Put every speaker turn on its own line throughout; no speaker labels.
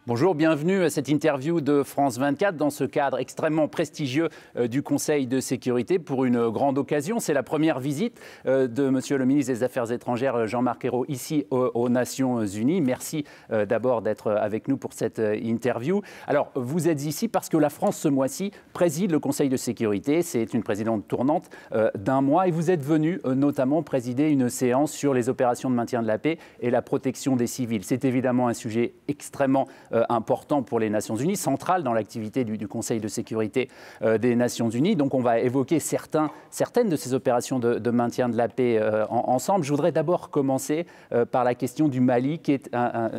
Bonjour, bienvenue à cette interview de France 24 dans ce cadre extrêmement prestigieux du Conseil de sécurité pour une grande occasion. C'est la première visite de Monsieur le ministre des Affaires étrangères Jean-Marc Ayrault ici aux Nations Unies. Merci d'abord d'être avec nous pour cette interview. Alors, vous êtes ici parce que la France ce mois-ci préside le Conseil de sécurité. C'est une présidente tournante d'un mois et vous êtes venu notamment présider une séance sur les opérations de maintien de la paix et la protection des civils. C'est évidemment un sujet extrêmement important pour les Nations Unies, central dans l'activité du Conseil de sécurité des Nations Unies. Donc on va évoquer certaines de ces opérations de maintien de la paix ensemble. Je voudrais d'abord commencer par la question du Mali, qui est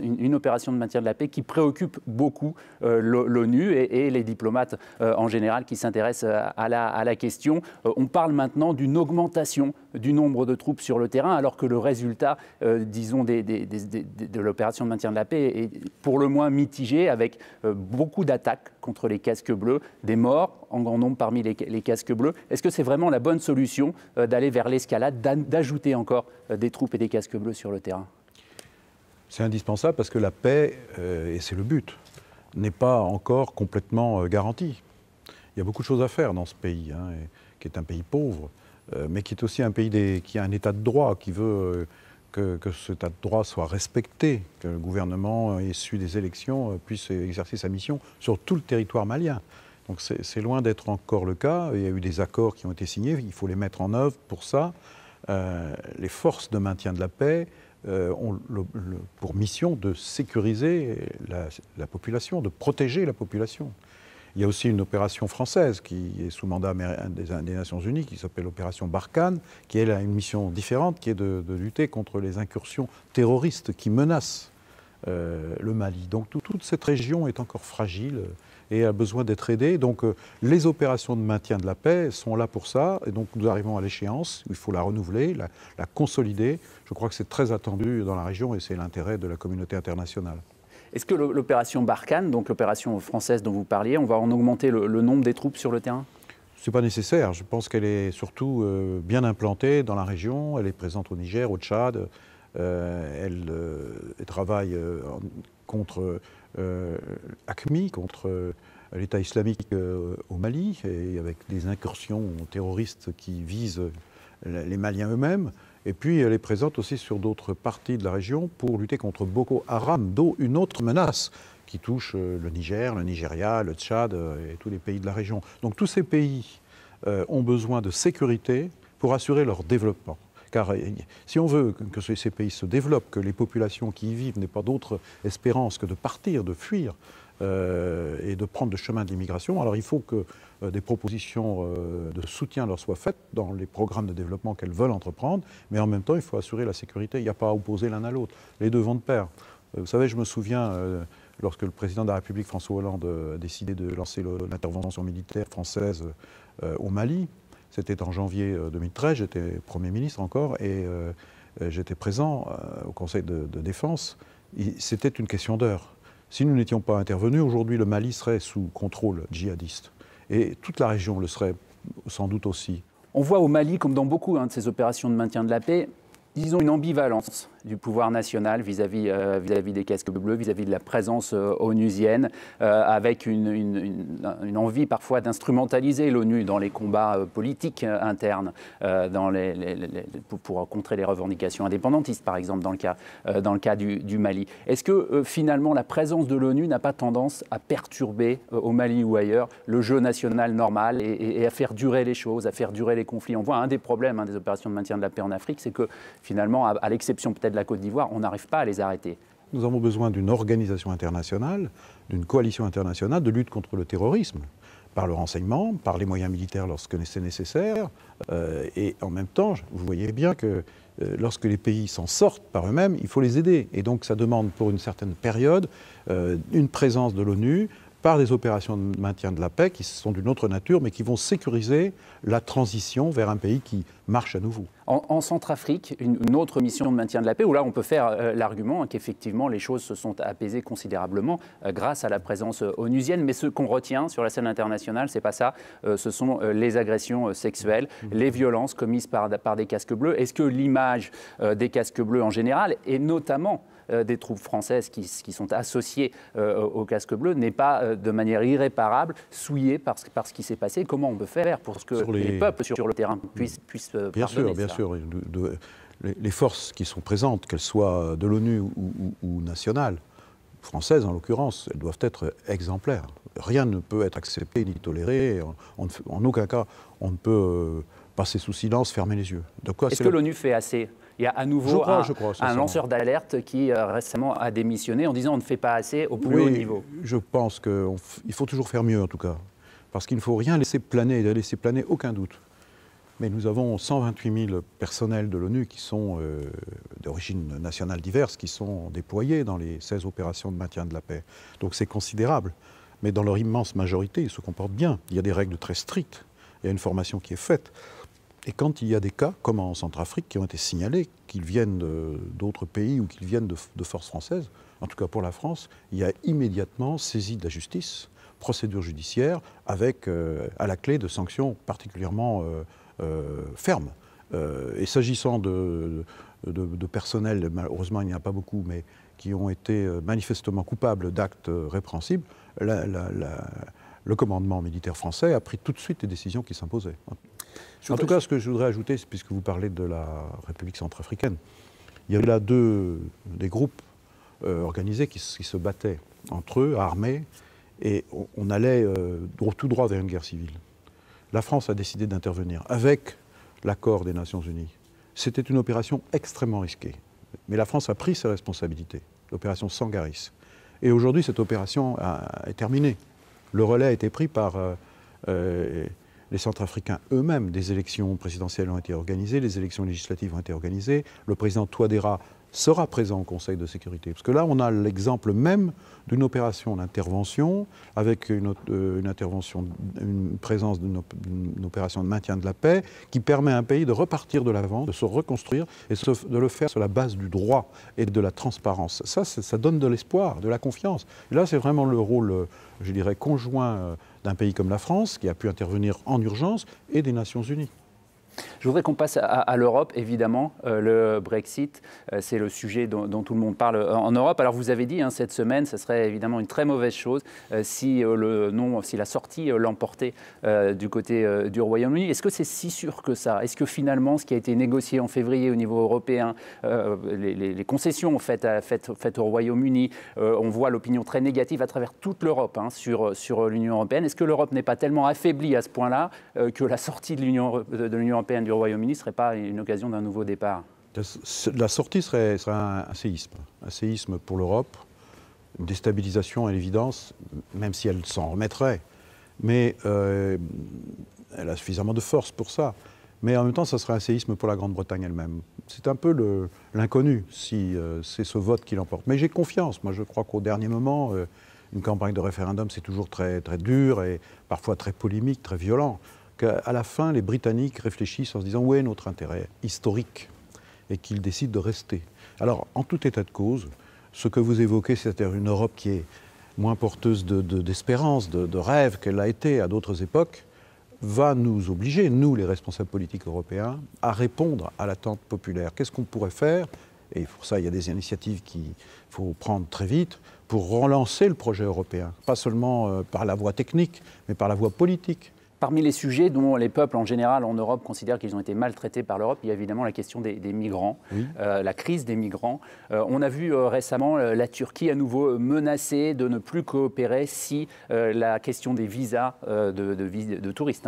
une opération de maintien de la paix qui préoccupe beaucoup l'ONU et les diplomates en général qui s'intéressent à la question. On parle maintenant d'une augmentation du nombre de troupes sur le terrain, alors que le résultat, disons, de l'opération de maintien de la paix est pour le moins mitigé, avec beaucoup d'attaques contre les casques bleus, des morts en grand nombre parmi les casques bleus. Est-ce que c'est vraiment la bonne solution d'aller vers l'escalade, d'ajouter encore des troupes et des casques bleus sur le terrain?
C'est indispensable parce que la paix, et c'est le but, n'est pas encore complètement garantie. Il y a beaucoup de choses à faire dans ce pays, qui est un pays pauvre, mais qui est aussi un pays qui a un état de droit, qui veut que cet état de droit soit respecté, que le gouvernement issu des élections puisse exercer sa mission sur tout le territoire malien. Donc c'est loin d'être encore le cas. Il y a eu des accords qui ont été signés, il faut les mettre en œuvre pour ça. Les forces de maintien de la paix ont pour mission de sécuriser la population, de protéger la population. Il y a aussi une opération française qui est sous mandat des Nations Unies, qui s'appelle l'opération Barkhane, qui elle a une mission différente, qui est de lutter contre les incursions terroristes qui menacent le Mali. Donc toute cette région est encore fragile et a besoin d'être aidée. Donc les opérations de maintien de la paix sont là pour ça. Et donc nous arrivons à l'échéance, il faut la renouveler, la consolider. Je crois que c'est très attendu dans la région et c'est l'intérêt de la communauté internationale.
Est-ce que l'opération Barkhane, donc l'opération française dont vous parliez, on va en augmenter le nombre des troupes sur le terrain?
Ce n'est pas nécessaire. Je pense qu'elle est surtout bien implantée dans la région. Elle est présente au Niger, au Tchad. Elle travaille contre AQMI, contre l'État islamique au Mali, et avec des incursions terroristes qui visent les Maliens eux-mêmes. Et puis elle est présente aussi sur d'autres parties de la région pour lutter contre Boko Haram, d'où une autre menace qui touche le Niger, le Nigeria, le Tchad et tous les pays de la région. Donc tous ces pays ont besoin de sécurité pour assurer leur développement. Car si on veut que ces pays se développent, que les populations qui y vivent n'aient pas d'autre espérance que de partir, de fuir et de prendre le chemin de l'immigration, alors il faut que des propositions de soutien leur soient faites dans les programmes de développement qu'elles veulent entreprendre, mais en même temps il faut assurer la sécurité. Il n'y a pas à opposer l'un à l'autre. Les deux vont de pair. Vous savez, je me souviens, lorsque le président de la République, François Hollande, a décidé de lancer l'intervention militaire française au Mali, c'était en janvier 2013, j'étais Premier ministre encore, et j'étais présent au Conseil de défense. C'était une question d'heure. Si nous n'étions pas intervenus, aujourd'hui le Mali serait sous contrôle djihadiste. Et toute la région le serait sans doute aussi.
On voit au Mali, comme dans beaucoup de ces opérations de maintien de la paix, disons une ambivalence du pouvoir national vis-à-vis des casques bleus, vis-à-vis de la présence onusienne, avec une envie parfois d'instrumentaliser l'ONU dans les combats politiques internes, pour contrer les revendications indépendantistes, par exemple, dans le cas du Mali. Est-ce que finalement la présence de l'ONU n'a pas tendance à perturber au Mali ou ailleurs le jeu national normal et à faire durer les choses, à faire durer les conflits? On voit un des problèmes des opérations de maintien de la paix en Afrique, c'est que finalement, à l'exception peut-être de la Côte d'Ivoire, on n'arrive pas à les arrêter.
Nous avons besoin d'une organisation internationale, d'une coalition internationale de lutte contre le terrorisme, par le renseignement, par les moyens militaires lorsque c'est nécessaire, et en même temps, vous voyez bien que lorsque les pays s'en sortent par eux-mêmes, il faut les aider. Et donc ça demande pour une certaine période une présence de l'ONU, par des opérations de maintien de la paix qui sont d'une autre nature, mais qui vont sécuriser la transition vers un pays qui marche à nouveau.
En Centrafrique, une autre mission de maintien de la paix, où là on peut faire l'argument qu'effectivement les choses se sont apaisées considérablement grâce à la présence onusienne, mais ce qu'on retient sur la scène internationale, c'est pas ça, ce sont les agressions sexuelles, les violences commises par des casques bleus. Est-ce que l'image des casques bleus en général, et notamment des troupes françaises qui sont associées aux casques bleus, n'est pas de manière irréparable souillée par ce qui s'est passé? Comment on peut faire pour que les peuples sur le terrain puissent
bien sûr, bien sûr. Les forces qui sont présentes, qu'elles soient de l'ONU ou nationales, françaises en l'occurrence, elles doivent être exemplaires. Rien ne peut être accepté ni toléré. En aucun cas, on ne peut passer sous silence, fermer les yeux.
Est-ce que l'ONU fait assez? Il y a à nouveau un lanceur d'alerte qui récemment a démissionné en disant on ne fait pas assez au plus haut niveau.
Je pense qu'il faut toujours faire mieux en tout cas. Parce qu'il ne faut rien laisser planer, et laisser planer aucun doute. Mais nous avons 128 000 personnels de l'ONU qui sont d'origine nationale diverse, qui sont déployés dans les 16 opérations de maintien de la paix. Donc c'est considérable. Mais dans leur immense majorité, ils se comportent bien. Il y a des règles très strictes. Il y a une formation qui est faite. Et quand il y a des cas, comme en Centrafrique, qui ont été signalés, qu'ils viennent d'autres pays ou qu'ils viennent de forces françaises, en tout cas pour la France, il y a immédiatement saisie de la justice, procédure judiciaire, avec à la clé de sanctions particulièrement fermes. Et s'agissant de personnel, malheureusement il n'y en a pas beaucoup, mais qui ont été manifestement coupables d'actes répréhensibles, le commandement militaire français a pris tout de suite des décisions qui s'imposaient. En tout cas, ce que je voudrais ajouter, puisque vous parlez de la République centrafricaine, il y avait là des groupes organisés qui se battaient entre eux, armés, et on allait tout droit vers une guerre civile. La France a décidé d'intervenir avec l'accord des Nations Unies. C'était une opération extrêmement risquée. Mais la France a pris ses responsabilités, l'opération Sangaris. Et aujourd'hui, cette opération est terminée. Le relais a été pris par les Centrafricains eux-mêmes. Des élections présidentielles ont été organisées, les élections législatives ont été organisées. Le président Touadéra sera présent au Conseil de sécurité. Parce que là, on a l'exemple même d'une opération d'intervention, avec une présence d'une opération de maintien de la paix, qui permet à un pays de repartir de l'avant, de se reconstruire, et de le faire sur la base du droit et de la transparence. Ça donne de l'espoir, de la confiance. Et là, c'est vraiment le rôle, je dirais, conjoint d'un pays comme la France, qui a pu intervenir en urgence, et des Nations Unies.
Je voudrais qu'on passe à l'Europe, évidemment. Le Brexit, c'est le sujet dont tout le monde parle en Europe. Alors vous avez dit, cette semaine, ce serait évidemment une très mauvaise chose si la sortie l'emportait du côté du Royaume-Uni. Est-ce que c'est si sûr que ça? Est-ce que finalement, ce qui a été négocié en février au niveau européen, les concessions faites au Royaume-Uni, on voit l'opinion très négative à travers toute l'Europe sur l'Union européenne. Est-ce que l'Europe n'est pas tellement affaiblie à ce point-là que la sortie de l'Union européenne du Royaume-Uni ne serait pas une occasion d'un nouveau départ?
La sortie serait un séisme pour l'Europe, une déstabilisation à l'évidence, même si elle s'en remettrait. Mais elle a suffisamment de force pour ça. Mais en même temps, ça serait un séisme pour la Grande-Bretagne elle-même. C'est un peu l'inconnu, si c'est ce vote qui l'emporte. Mais j'ai confiance. Moi, je crois qu'au dernier moment, une campagne de référendum, c'est toujours très, très dur et parfois très polémique, très violent. Qu'à la fin, les Britanniques réfléchissent en se disant où est notre intérêt historique et qu'ils décident de rester. Alors, en tout état de cause, ce que vous évoquez, c'est-à-dire une Europe qui est moins porteuse d'espérance, de rêve qu'elle a été à d'autres époques, va nous obliger, nous, les responsables politiques européens, à répondre à l'attente populaire. Qu'est-ce qu'on pourrait faire? Et pour ça, il y a des initiatives qu'il faut prendre très vite pour relancer le projet européen. Pas seulement par la voie technique, mais par la voie politique.
Parmi les sujets dont les peuples en général en Europe considèrent qu'ils ont été maltraités par l'Europe, il y a évidemment la question des migrants, oui. La crise des migrants. On a vu récemment la Turquie à nouveau menacée de ne plus coopérer si la question des visas de touristes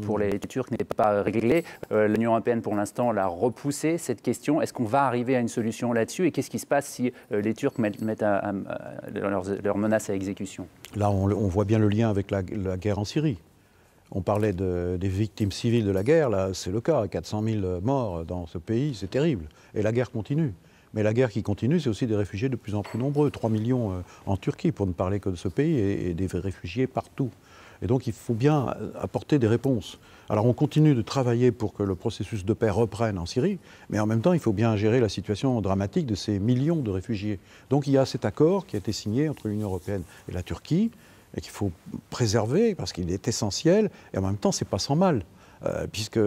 pour les Turcs n'est pas réglée. L'Union européenne pour l'instant l'a repoussé cette question. Est-ce qu'on va arriver à une solution là-dessus et qu'est-ce qui se passe si les Turcs mettent leurs menaces à exécution?
Là, on voit bien le lien avec la guerre en Syrie. On parlait des victimes civiles de la guerre, là c'est le cas, 400 000 morts dans ce pays, c'est terrible. Et la guerre continue. Mais la guerre qui continue, c'est aussi des réfugiés de plus en plus nombreux, 3 millions en Turquie, pour ne parler que de ce pays, et des réfugiés partout. Et donc il faut bien apporter des réponses. Alors on continue de travailler pour que le processus de paix reprenne en Syrie, mais en même temps il faut bien gérer la situation dramatique de ces millions de réfugiés. Donc il y a cet accord qui a été signé entre l'Union européenne et la Turquie, et qu'il faut préserver parce qu'il est essentiel, et en même temps c'est pas sans mal. Puisque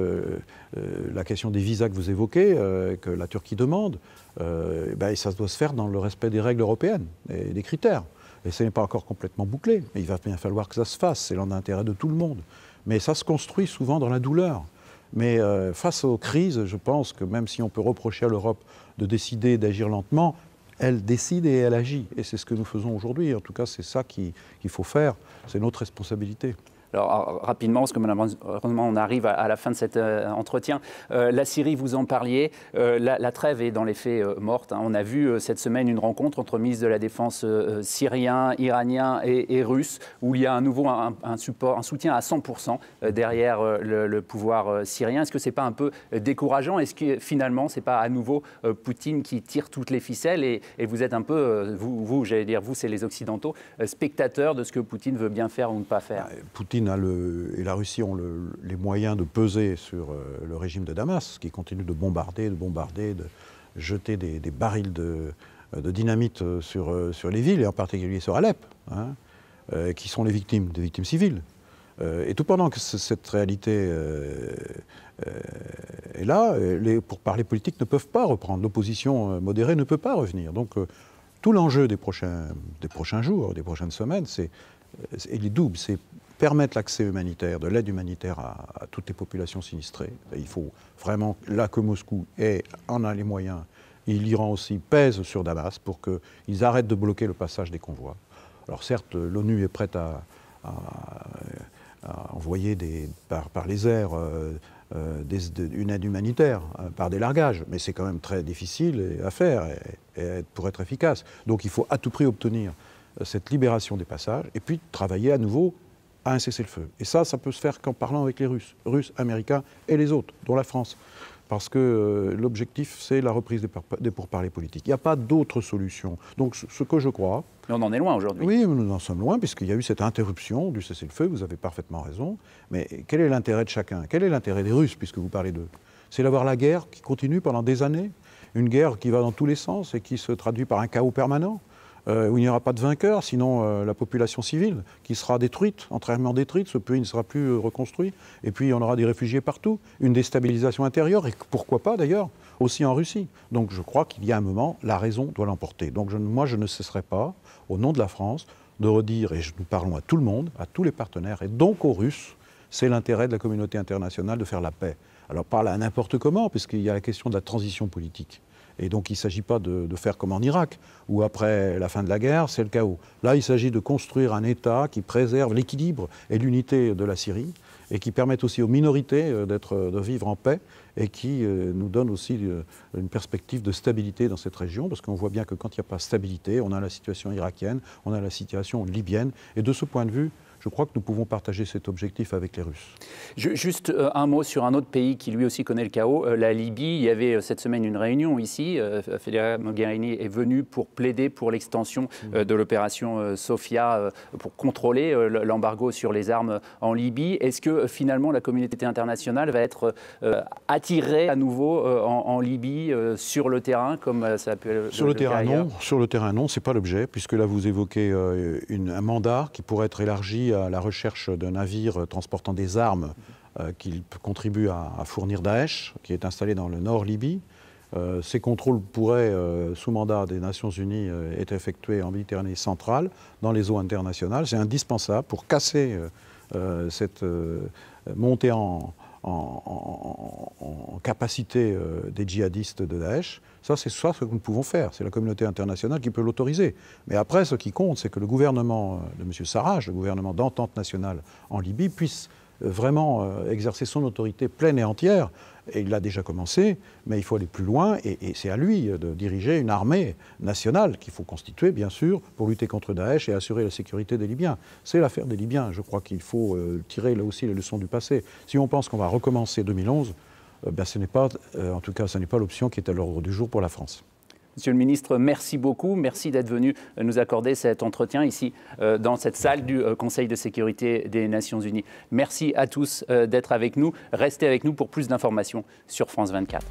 la question des visas que vous évoquez, que la Turquie demande, ça doit se faire dans le respect des règles européennes et des critères. Et ce n'est pas encore complètement bouclé, mais il va bien falloir que ça se fasse, c'est dans l'intérêt de tout le monde. Mais ça se construit souvent dans la douleur. Mais face aux crises, je pense que même si on peut reprocher à l'Europe de décider d'agir lentement, elle décide et elle agit. Et c'est ce que nous faisons aujourd'hui. En tout cas, c'est ça qu'il faut faire. C'est notre responsabilité.
Alors rapidement, parce que malheureusement on arrive à la fin de cet entretien, la Syrie, vous en parliez, la trêve est dans les faits morte. On a vu cette semaine une rencontre entre ministres de la Défense syriens, iraniens et russes, où il y a à nouveau un soutien à 100% derrière le pouvoir syrien. Est-ce que ce n'est pas un peu décourageant? Est-ce que finalement ce n'est pas à nouveau Poutine qui tire toutes les ficelles et vous êtes un peu, j'allais dire, vous c'est les Occidentaux, spectateurs de ce que Poutine veut bien faire ou ne pas faire?
Poutine et la Russie ont les moyens de peser sur le régime de Damas, qui continue de bombarder, de jeter des barils de dynamite sur les villes, et en particulier sur Alep, qui sont des victimes civiles. Et tout pendant que cette réalité est là, les pourparlers politiques ne peuvent pas reprendre. L'opposition modérée ne peut pas revenir. Donc tout l'enjeu des prochains jours, des prochaines semaines, il est double. C'est permettre l'accès humanitaire, de l'aide humanitaire à toutes les populations sinistrées. Il faut vraiment, là que Moscou en a les moyens, et l'Iran aussi pèse sur Damas pour qu'ils arrêtent de bloquer le passage des convois. Alors certes, l'ONU est prête à envoyer par les airs une aide humanitaire, par des largages, mais c'est quand même très difficile à faire pour être efficace. Donc il faut à tout prix obtenir cette libération des passages et puis travailler à nouveau à un cessez-le-feu. Et ça peut se faire qu'en parlant avec les Russes, Américains et les autres, dont la France. Parce que l'objectif, c'est la reprise des pourparlers politiques. Il n'y a pas d'autre solution. Donc ce que je crois...
Mais on en est loin aujourd'hui.
Oui, nous en sommes loin, puisqu'il y a eu cette interruption du cessez-le-feu, vous avez parfaitement raison. Mais quel est l'intérêt de chacun? Quel est l'intérêt des Russes, puisque vous parlez d'eux? C'est d'avoir la guerre qui continue pendant des années, une guerre qui va dans tous les sens et qui se traduit par un chaos permanent. Où il n'y aura pas de vainqueur, sinon la population civile qui sera détruite, entièrement détruite, ce pays ne sera plus reconstruit, et puis on aura des réfugiés partout, une déstabilisation intérieure, et pourquoi pas d'ailleurs, aussi en Russie. Donc je crois qu'il y a un moment, la raison doit l'emporter. Donc moi je ne cesserai pas, au nom de la France, de redire, et nous parlons à tout le monde, à tous les partenaires, et donc aux Russes, c'est l'intérêt de la communauté internationale de faire la paix. Alors pas là n'importe comment, puisqu'il y a la question de la transition politique. Et donc il ne s'agit pas de faire comme en Irak, où après la fin de la guerre, c'est le chaos. Là, il s'agit de construire un État qui préserve l'équilibre et l'unité de la Syrie, et qui permette aussi aux minorités de vivre en paix, et qui nous donne aussi une perspective de stabilité dans cette région, parce qu'on voit bien que quand il n'y a pas de stabilité, on a la situation irakienne, on a la situation libyenne, et de ce point de vue, je crois que nous pouvons partager cet objectif avec les Russes.
Juste un mot sur un autre pays qui lui aussi connaît le chaos, la Libye. Il y avait cette semaine une réunion ici. Federica Mogherini est venue pour plaider pour l'extension de l'opération Sophia pour contrôler l'embargo sur les armes en Libye. Est-ce que finalement la communauté internationale va être attirée à nouveau en Libye sur le terrain comme ça peut
sur le terrain non. Sur le terrain non, c'est pas l'objet, puisque là vous évoquez un mandat qui pourrait être élargi à la recherche d'un navire transportant des armes qui contribue à fournir Daesh, qui est installé dans le nord Libye. Ces contrôles pourraient, sous mandat des Nations Unies, être effectués en Méditerranée centrale, dans les eaux internationales. C'est indispensable pour casser cette montée en capacité des djihadistes de Daesh. Ça, c'est ce que nous pouvons faire. C'est la communauté internationale qui peut l'autoriser. Mais après, ce qui compte, c'est que le gouvernement de M. Sarraj, le gouvernement d'entente nationale en Libye, puisse vraiment exercer son autorité pleine et entière. Et il l'a déjà commencé, mais il faut aller plus loin. Et c'est à lui de diriger une armée nationale qu'il faut constituer, bien sûr, pour lutter contre Daesh et assurer la sécurité des Libyens. C'est l'affaire des Libyens. Je crois qu'il faut tirer là aussi les leçons du passé. Si on pense qu'on va recommencer 2011, ce n'est pas, en tout cas, ce n'est pas l'option qui est à l'ordre du jour pour la France.
Monsieur le ministre, merci beaucoup. Merci d'être venu nous accorder cet entretien ici dans cette salle du Conseil de sécurité des Nations Unies. Merci à tous d'être avec nous. Restez avec nous pour plus d'informations sur France 24.